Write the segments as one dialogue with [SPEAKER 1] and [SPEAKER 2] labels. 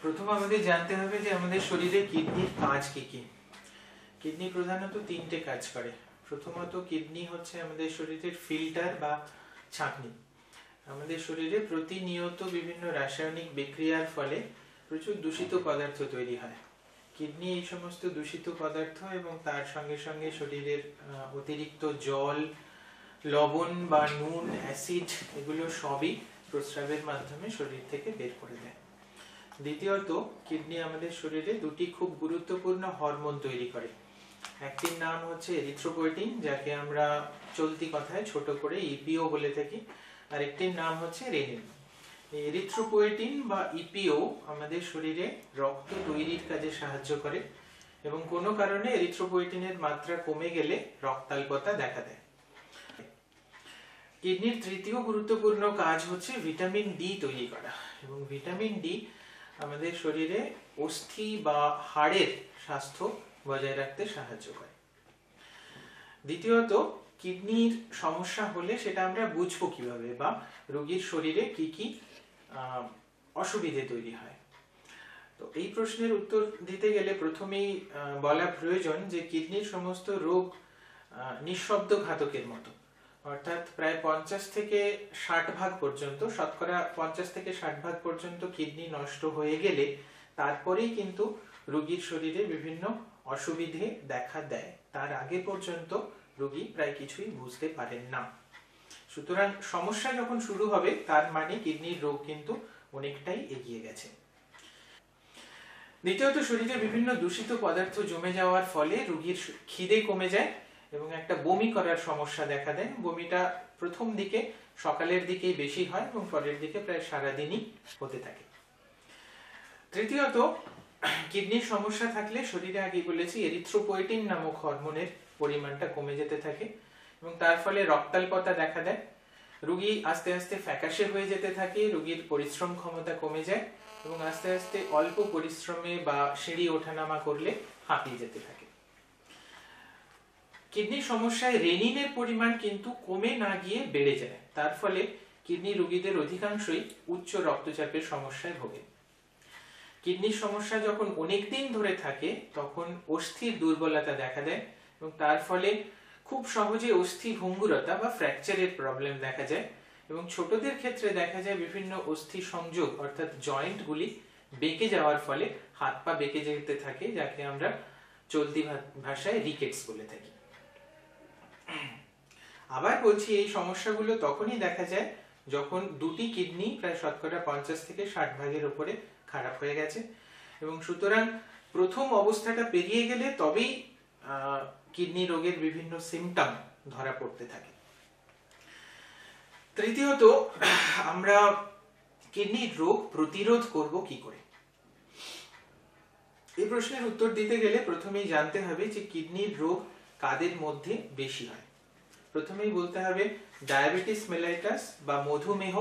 [SPEAKER 1] প্রথম আমাদের জানতে হবে যে আমাদের শরীরে কিডনির কাজ কি কি। কিডনি প্রধানত তিনটে কাজ করে। প্রথমত কিডনি হচ্ছে আমাদের শরীরের ফিল্টার বা ছাঁকনি। আমাদের শরীরে প্রতিনিয়ত বিভিন্ন রাসায়নিক বিক্রিয়ার ফলে প্রচুর দূষিত পদার্থ তৈরি হয়। কিডনি এই সমস্ত দূষিত পদার্থ এবং তার সঙ্গে সঙ্গে শরীরের অতিরিক্ত জল, লবণ বা নুন, অ্যাসিড এগুলো সবই প্রস্রাবের মাধ্যমে শরীর থেকে বের করে দেয়। দ্বিতীয়ত কিডনি আমাদের শরীরে দুটি খুব গুরুত্বপূর্ণ হরমোন তৈরি করে। একটির নাম হচ্ছে এরিথ্রোপয়েটিন, যাকে আমরা চলতি কথায় ছোট করে ইপিও বলে থাকি, আর একটির নাম হচ্ছে রেনিন। এরিথ্রোপয়েটিন বা ইপিও আমাদের শরীরে রক্ত তৈরির কাজে সাহায্য করে এবং কোনো কারণে এরিথ্রোপয়েটিনের মাত্রা কমে গেলে রক্তাল্পতা দেখা দেয়। কিডনির তৃতীয় গুরুত্বপূর্ণ কাজ হচ্ছে ভিটামিন ডি তৈরি করা, এবং ভিটামিন ডি আমাদের শরীরে অস্থি বা হাড়ের স্বাস্থ্য বজায় রাখতে সাহায্য করে। দ্বিতীয়ত, কিডনির সমস্যা হলে সেটা আমরা বুঝবো কিভাবে, বা রোগীর শরীরে কি কি অসুবিধে তৈরি হয়। তো এই প্রশ্নের উত্তর দিতে গেলে প্রথমেই বলা প্রয়োজন যে কিডনির সমস্ত রোগ নিঃশব্দ ঘাতকের মতো, অর্থাৎ প্রায় 50 থেকে 60 ভাগ পর্যন্ত, শতকরা 50 থেকে 60 ভাগ পর্যন্ত কিডনি নষ্ট হয়ে গেলে তারপরেই কিন্তু রোগীর শরীরে বিভিন্ন অসুবিধে দেখা দেয়। তার আগে পর্যন্ত রোগী প্রায় কিছুই বুঝতে পারেন না। সুতরাং সমস্যা যখন শুরু হবে তার মানে কিডনির রোগ কিন্তু অনেকটাই এগিয়ে গেছে। দ্বিতীয়ত, শরীরে বিভিন্ন দূষিত পদার্থ জমে যাওয়ার ফলে রোগীর খিদে কমে যায় এবং একটা বমি করার সমস্যা দেখা দেয়। বমিটা প্রথম দিকে সকালের দিকেই বেশি হয় এবং পরের দিকে প্রায় সারাদিনই হতে থাকে। তৃতীয়ত, কিডনির সমস্যা থাকলে শরীরে, আগে বলেছি, এরিথ্রোপয়েটিন নামক হরমোনের পরিমাণটা কমে যেতে থাকে এবং তার ফলে রক্তাল্পতা দেখা দেয়। রোগী আস্তে আস্তে ফ্যাকাশে হয়ে যেতে থাকে, রোগীর পরিশ্রম ক্ষমতা কমে যায় এবং আস্তে আস্তে অল্প পরিশ্রমে বা সিঁড়ি ওঠানামা করলে হাঁপিয়ে যেতে থাকে। কিডনির সমস্যায় রেনিনের পরিমাণ কিন্তু কমে না গিয়ে বেড়ে যায়, তার ফলে কিডনি রোগীদের অধিকাংশই উচ্চ রক্তচাপের সমস্যায় ভোগে। কিডনির সমস্যা যখন অনেকদিন ধরে থাকে তখন অস্থির দুর্বলতা দেখা দেয় এবং তার ফলে খুব সহজে অস্থি ভঙ্গুরতা বা ফ্র্যাকচারের প্রবলেম দেখা যায় এবং ছোটদের ক্ষেত্রে দেখা যায় বিভিন্ন অস্থি সংযোগ অর্থাৎ জয়েন্টগুলি বেঁকে যাওয়ার ফলে হাত পা বেঁকে যেতে থাকে, যাকে আমরা চলতি ভাষায় রিকেটস বলে থাকি। আবার বলছি, এই সমস্যাগুলো তখনই দেখা যায় যখন দুটি কিডনি প্রায় শতকরা 50 থেকে 60 ভাগের উপরে খারাপ হয়ে গেছে এবং সুতরাং প্রথম অবস্থাটা পেরিয়ে গেলে তবেই কিডনি রোগের বিভিন্ন সিমটম ধরা পড়তে থাকে। তৃতীয়ত, আমরা কিডনির রোগ প্রতিরোধ করব কি করে? এই প্রশ্নের উত্তর দিতে গেলে প্রথমেই জানতে হবে যে কিডনির রোগ কাদের মধ্যে বেশি হয়। প্রথমেই বলতে হবে ডায়াবেটিস মেলাইটাস বা মধুমেহ,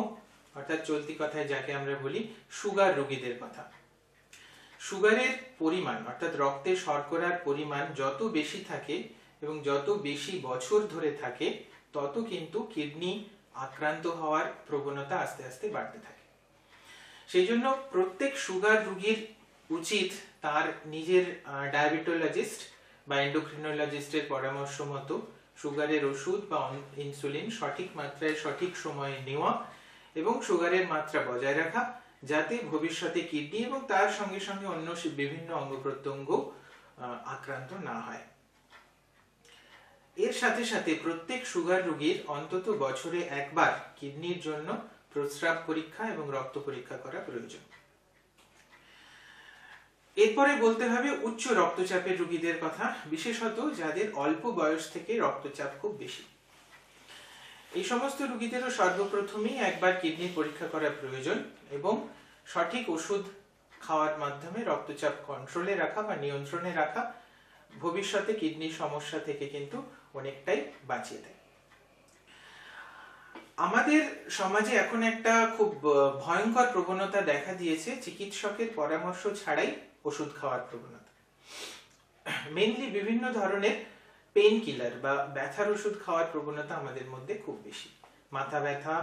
[SPEAKER 1] অর্থাৎ চলতি কথায় যাকে আমরা বলি সুগার রোগীদের কথা। সুগারের পরিমাণ অর্থাৎ রক্তে শর্করার পরিমাণ যত বেশি থাকে এবং যত বেশি বছর ধরে থাকে তত কিন্তু কিডনি আক্রান্ত হওয়ার প্রবণতা আস্তে আস্তে বাড়তে থাকে। সেই জন্য প্রত্যেক সুগার রোগীর উচিত তার নিজের ডায়াবেটোলজিস্ট বা এন্ডোক্রিনোলজিস্টের পরামর্শ মতো সুগারের ওষুধ বা ইনসুলিন সঠিক মাত্রায় সঠিক সময়ে নেওয়া এবং সুগারের মাত্রা বজায় রাখা, যাতে ভবিষ্যতে কিডনি এবং তার সঙ্গে সঙ্গে অন্য বিভিন্ন অঙ্গ প্রত্যঙ্গ আক্রান্ত না হয়। এর সাথে সাথে প্রত্যেক সুগার রোগীর অন্তত বছরে একবার কিডনির জন্য প্রস্রাব পরীক্ষা এবং রক্ত পরীক্ষা করা প্রয়োজন। এরপরে বলতে হবে উচ্চ রক্তচাপের রোগীদের কথা, বিশেষত যাদের অল্প বয়স থেকে রক্তচাপ খুব বেশি। এই সমস্ত রোগীদেরও সর্বপ্রথমেই একবার কিডনির পরীক্ষা করা প্রয়োজন এবং সঠিক ওষুধ খাওয়ার মাধ্যমে রক্তচাপ কন্ট্রোলে রাখা বা নিয়ন্ত্রণে রাখা ভবিষ্যতে কিডনির সমস্যা থেকে কিন্তু অনেকটাই বাঁচিয়ে দেয়। আমাদের সমাজে এখন একটা খুব ভয়ঙ্কর প্রবণতা দেখা দিয়েছে চিকিৎসকের পরামর্শ ছাড়াই ওষুধ খাওয়ার প্রবণতা। মেইনলি বিভিন্ন ধরনের পেইন কিলার বা ব্যথার ওষুধ খাওয়ার প্রবণতা আমাদের মধ্যে খুব বেশি। মাথা ব্যথা,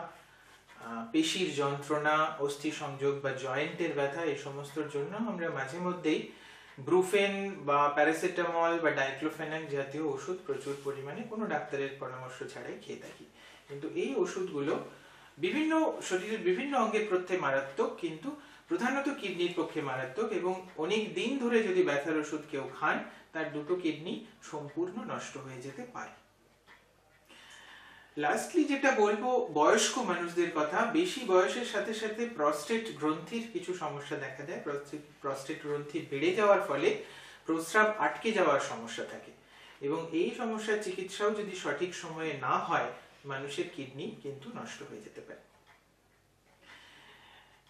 [SPEAKER 1] পেশির যন্ত্রণা, অস্থি সংযোগ বা জয়েন্টের ব্যথা, এই সমস্তর জন্য আমরা মাঝে মধ্যেই ব্রুফেন বা প্যারাসিটামল বা ডাইক্লোফেনাক জাতীয় ওষুধ প্রচুর পরিমাণে কোনো ডাক্তারের পরামর্শ ছাড়াই খেয়ে থাকি। কিন্তু এই ওষুধগুলো বিভিন্ন শরীরের বিভিন্ন অঙ্গের পক্ষে মারাত্মক, কিন্তু প্রধানত কিডনির পক্ষে মারাত্মক, এবং অনেক দিন ধরে যদি ব্যথার ওষুধ কেউ খান তার দুটো কিডনি সম্পূর্ণ নষ্ট হয়ে যেতে পারে। লাস্টলি যেটা বলবো, বয়স্ক মানুষদের কথা। বেশি বয়সের সাথে সাথে প্রস্টেট গ্রন্থির কিছু সমস্যা দেখা দেয়। প্রস্টেট গ্রন্থি বেড়ে যাওয়ার ফলে প্রস্রাব আটকে যাওয়ার সমস্যা থাকে, এবং এই সমস্যার চিকিৎসাও যদি সঠিক সময়ে না হয় মানুষের কিডনি কিন্তু নষ্ট হয়ে যেতে পারে।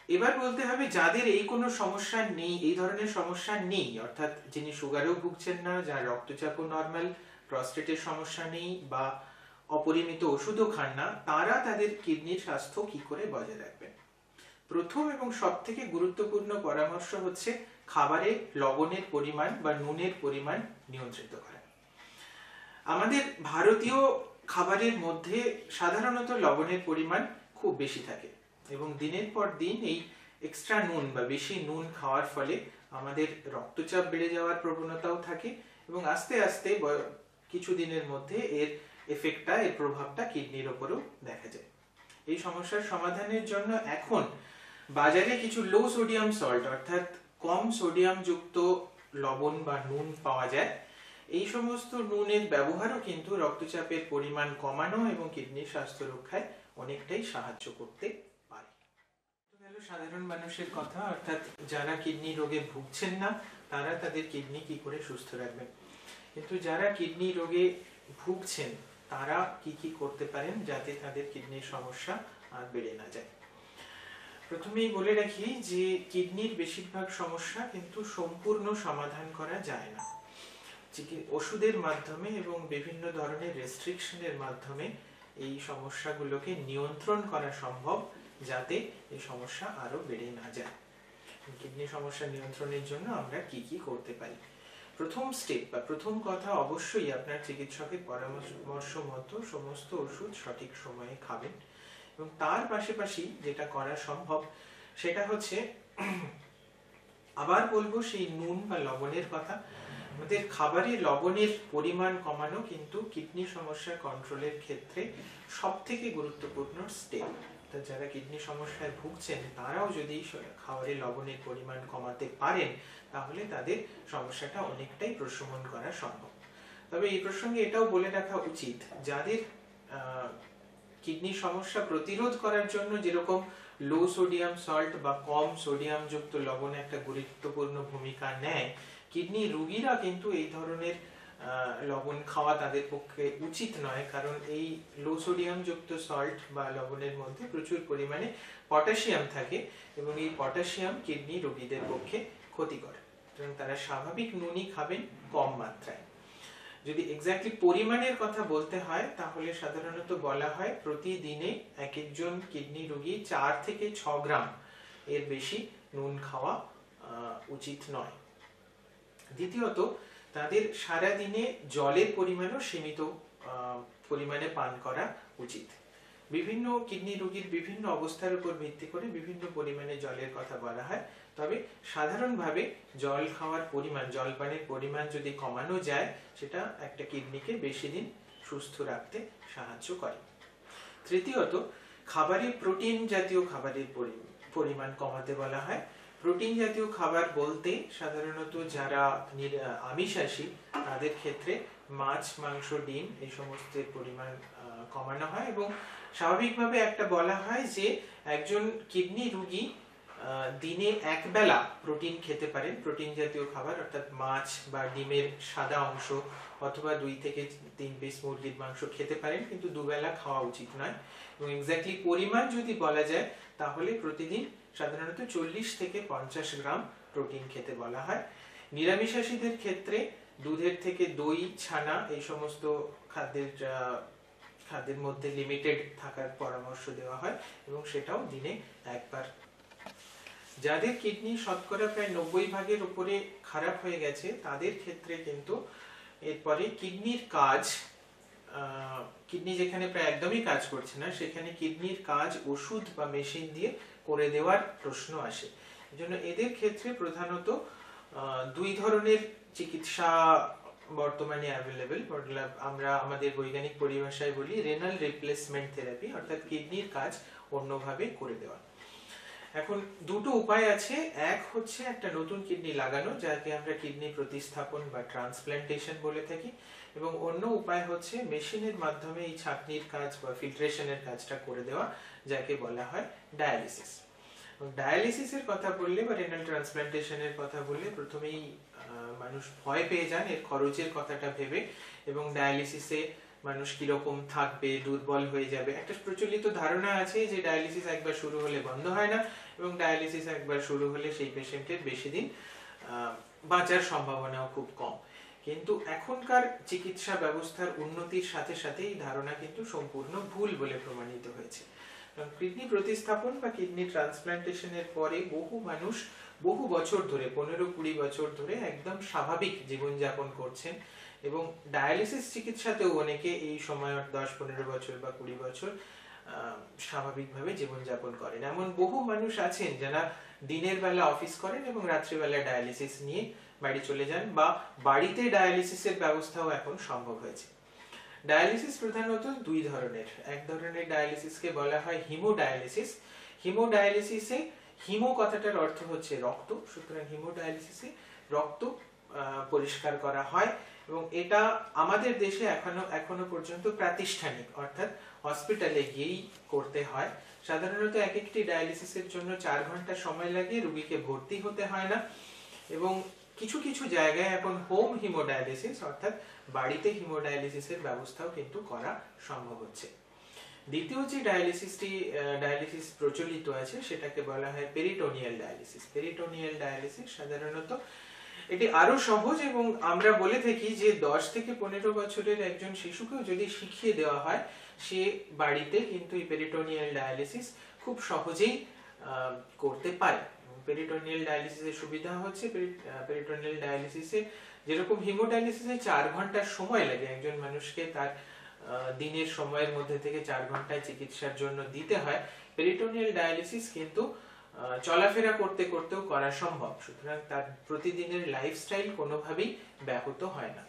[SPEAKER 1] এবার বলতে হবে যাদের এই কোনো সমস্যা নেই, এই ধরনের সমস্যা নেই, অর্থাৎ যিনি সুগারেও ভুগছেন না, যার রক্তচাপও নর্মাল, প্রস্টেটের সমস্যা নেই বা অপরিমিত ওষুধও খান না, তারা তাদের কিডনির স্বাস্থ্য কি করে বজায় রাখবেন। প্রথম এবং সব থেকে গুরুত্বপূর্ণ পরামর্শ হচ্ছে খাবারে লবণের পরিমাণ বা নুনের পরিমাণ নিয়ন্ত্রিত করা। আমাদের ভারতীয় খাবারের মধ্যে সাধারণত লবণের পরিমাণ খুব বেশি থাকে, এবং দিনের পর দিন এই এক্সট্রা নুন বা বেশি নুন খাওয়ার ফলে আমাদের রক্তচাপ বেড়ে যাওয়ার প্রবণতাও থাকে, এবং আস্তে আস্তে কিছু দিনের মধ্যে এর এফেক্টটা, এর প্রভাবটা কিডনির ওপরও দেখা যায়। এই সমস্যার সমাধানের জন্য এখন বাজারে কিছু লো সোডিয়াম সল্ট, অর্থাৎ কম সোডিয়াম যুক্ত লবণ বা নুন পাওয়া যায়। এই সমস্ত নুনের ব্যবহারও কিন্তু রক্তচাপের পরিমাণ কমানো এবং কিডনির স্বাস্থ্য রক্ষায় অনেকটাই সাহায্য করতে পারে। সাধারণ মানুষের কথা, অর্থাৎ যারা কিডনি রোগে ভুগছেন না তারা তাদের কিডনি কি করে সুস্থ রাখবেন। কিন্তু যারা কিডনি রোগে ভুগছেন তারা কি কি করতে পারেন যাতে তাদের কিডনির সমস্যা আর বেড়ে না যায়। প্রথমেই বলে রাখি যে কিডনির বেশিরভাগ সমস্যা কিন্তু সম্পূর্ণ সমাধান করা যায় না। ওষুধের মাধ্যমে এবং বিভিন্ন ধরনের রেস্ট্রিকশনের মাধ্যমে এই সমস্যাগুলোকে নিয়ন্ত্রণ করা সম্ভব, যাতে এই সমস্যা আরো বেড়ে না যায়। কিডনি সমস্যা নিয়ন্ত্রণের জন্য আমরা কি কি করতে পারি। প্রথম স্টেপ বা প্রথম কথা, অবশ্যই আপনার চিকিৎসকের পরামর্শ মতো সমস্ত ওষুধ সঠিক সময়ে খাবেন, এবং তার পাশাপাশি যেটা করা সম্ভব সেটা হচ্ছে, আবার বলবো সেই নুন বা লবণের কথা। আমাদের খাবারে লবণের পরিমাণ কমানো কিন্তু কিডনি সমস্যা কন্ট্রোলের ক্ষেত্রে সব থেকে গুরুত্বপূর্ণ স্টেপ। যারা কিডনি সমস্যায় ভুগছেন তারাও যদি খাবারে লবণের পরিমাণ কমাতে পারেন তাহলে তাদের সমস্যাটা অনেকটাই প্রশমন করা সম্ভব। তবে এই প্রসঙ্গে এটাও বলে রাখা উচিত, যাদের কিডনি সমস্যা প্রতিরোধ করার জন্য যেরকম লো সোডিয়াম সল্ট বা কম সোডিয়াম যুক্ত লবণ একটা গুরুত্বপূর্ণ ভূমিকা নেয়, কিডনি রোগীরা কিন্তু এই ধরনের লবণ খাওয়া তাদের পক্ষে উচিত নয়, কারণ এই লো সোডিয়াম যুক্ত সল্ট বা লবণের মধ্যে প্রচুর পরিমাণে পটাশিয়াম থাকে, এবং এই পটাশিয়াম কিডনি রোগীদের পক্ষে ক্ষতিকর। সুতরাং তারা স্বাভাবিক নুনই খাবেন কম মাত্রায়। যদি এক্স্যাক্টলি পরিমাণের কথা বলতে হয় তাহলে সাধারণত বলা হয় প্রতিদিনে এক একজন কিডনি রোগী 4 থেকে 6 গ্রাম এর বেশি নুন খাওয়া উচিত নয়। দ্বিতীয়ত, তাদের সারা দিনে জলের পরিমাণও সীমিত পরিমাণে পান করা উচিত। বিভিন্ন কিডনি রোগীর বিভিন্ন অবস্থার উপর ভিত্তি করে বিভিন্ন পরিমাণে জলের কথা বলা হয়, তবে সাধারণভাবে জল খাওয়ার পরিমাণ, জলপানের পরিমাণ যদি কমানো যায় সেটা একটা কিডনিকে বেশি দিন সুস্থ রাখতে সাহায্য করে। তৃতীয়ত, খাবারে প্রোটিন জাতীয় খাবারের পরিমাণ কমাতে বলা হয়। প্রোটিন জাতীয় খাবার বলতে সাধারণত যারা আমিষাশী তাদের ক্ষেত্রে মাছ, মাংস, ডিম এই সমস্তের পরিমাণ কমানো হয়, এবং স্বাভাবিকভাবে একটা বলা হয় যে একজন কিডনি রোগী দিনে এক বেলা প্রোটিন খেতে পারেন, প্রোটিন জাতীয় খাবার, অর্থাৎ মাছ বা ডিমের সাদা অংশ অথবা 2 থেকে 3 পিস মুরগির মাংস খেতে পারেন, কিন্তু দুবেলা খাওয়া উচিত নয়। এবং এক্স্যাক্টলি পরিমাণ যদি বলা যায় তাহলে প্রতিদিন সাধারণত 40 থেকে 50 গ্রাম প্রোটিন খেতে বলা হয়। নিরামিষাশীদের ক্ষেত্রে দুধের থেকে দই, ছানা এই সমস্ত খাদ্যের মধ্যে লিমিটেড থাকার পরামর্শ দেওয়া হয়, এবং সেটাও দিনে একবার। যাদের কিডনি শতকরা প্রায় 90 ভাগের উপরে খারাপ হয়ে গেছে তাদের ক্ষেত্রে কিন্তু এরপরে কিডনির কাজ কিডনি যেখানে প্রায় একদমই কাজ করছে না, সেখানে কিডনির কাজ ওষুধ বা মেশিন দিয়ে করে দেওয়ার প্রশ্ন আসে। এজন্য এদের ক্ষেত্রে প্রধানত দুই ধরনের চিকিৎসা বর্তমানে অ্যাভেলেবেল। আমরা আমাদের বৈজ্ঞানিক পরিভাষায় বলি রেনাল রিপ্লেসমেন্ট থেরাপি, অর্থাৎ কিডনির কাজ অন্যভাবে করে দেওয়া। এখন দুটো উপায় আছে। এক হচ্ছে একটা নতুন কিডনি লাগানো, যাকে আমরা কিডনি প্রতিস্থাপন বা ট্রান্সপ্ল্যান্টেশন বলে থাকি, এবং অন্য উপায় হচ্ছে মেশিনের মাধ্যমে এই ছাঁকনির কাজ বা ফিল্ট্রেশনের কাজটা করে দেওয়া, যাকে বলা হয় ডায়ালিসিস। ডায়ালিসিসের কথা বললে বা রেনাল ট্রান্সপ্ল্যান্টেশনের কথা বললে প্রথমেই মানুষ ভয় পেয়ে যান এর খরচের কথাটা ভেবে, এবং ডায়ালিসিসে মানুষ কিরকম থাকবে, দুর্বল হয়ে যাবে। একটা প্রচলিত ধারণা আছে যে ডায়ালিসিস একবার শুরু হলে বন্ধ হয় না, এবং ডায়ালিসিস একবার শুরু হলে সেই পেশেন্টের বেশি দিন বাঁচার সম্ভাবনাও খুব কম। কিন্তু এখনকার চিকিৎসা ব্যবস্থার উন্নতির সাথে সাথে এই ধারণা কিন্তু সম্পূর্ণ ভুল বলে প্রমাণিত হয়েছে। কিডনি প্রতিস্থাপন বা কিডনি ট্রান্সপ্ল্যান্টেশনের পরে বহু মানুষ বহু বছর ধরে, 15-20 বছর ধরে একদম স্বাভাবিক জীবনযাপন করছেন, এবং ডায়ালিসিস চিকিৎসাতেও অনেকে এই সময় 10-15 বছর বা 20 বছর স্বাভাবিকভাবে জীবনযাপন করেন। এমন বহু মানুষ আছেন যারা দিনের বেলা অফিস করেন এবং রাত্রিবেলা ডায়ালিসিস নিয়ে বাড়ি চলে যান, বা বাড়িতে ডায়ালিসিসের ব্যবস্থাও এখন সম্ভব হয়েছে। ডায়ালিসিস প্রধানত দুই ধরনের। এক ধরনের ডায়ালিসিসকে বলা হয় হিমোডায়ালিসিস। হিমোডায়ালিসিসে হিমো কথাটার অর্থ হচ্ছে রক্ত, সুতরাং হিমোডায়ালিসিসে রক্ত পরিষ্কার করা হয়, এবং এটা আমাদের দেশে এখনো পর্যন্ত প্রাতিষ্ঠানিক, অর্থাৎ হসপিটালে গিয়েই করতে হয়। সাধারণত এক একটি ডায়ালিসিসের জন্য 4 ঘন্টা সময় লাগে, রোগীকে ভর্তি হতে হয় না, এবং কিছু কিছু জায়গায় এখন হোম হিমোডায়ালিসিস অর্থাৎ বাড়িতে হিমোডায়ালিসিসের ব্যবস্থাও কিন্তু করা সম্ভব হচ্ছে। দ্বিতীয় যে ডায়ালিসিস প্রচলিত আছে সেটাকে বলা হয় পেরিটোনিয়াল ডায়ালিসিস। পেরিটোনিয়াল ডায়ালিসিস সাধারণত এটি আরো সহজ, এবং আমরা বলে থাকি যে 10 থেকে 15 বছরের একজন শিশুকেও যদি শিখিয়ে দেওয়া হয়, সে বাড়িতে কিন্তু এই পেরিটোনিয়াল ডায়ালিসিস খুব সহজেই করতে পারে। পেরিটোনিয়াল ডায়ালিসিসের সুবিধা হচ্ছে পেরিটোনিয়াল ডায়ালিসিসে যেরকম হিমোডায়ালিসিসে 4 ঘন্টা সময় লাগে একজন মানুষকে তার দিনের সময়ের মধ্যে থেকে 4 ঘন্টায় চিকিৎসার জন্য দিতে হয়, পেরিটোনিয়াল ডায়ালিসিস কিন্তু চলাফেরা করতে করতেও করা সম্ভব। সুতরাং তার প্রতিদিনের লাইফস্টাইল কোনোভাবেই ব্যাহত হয় না।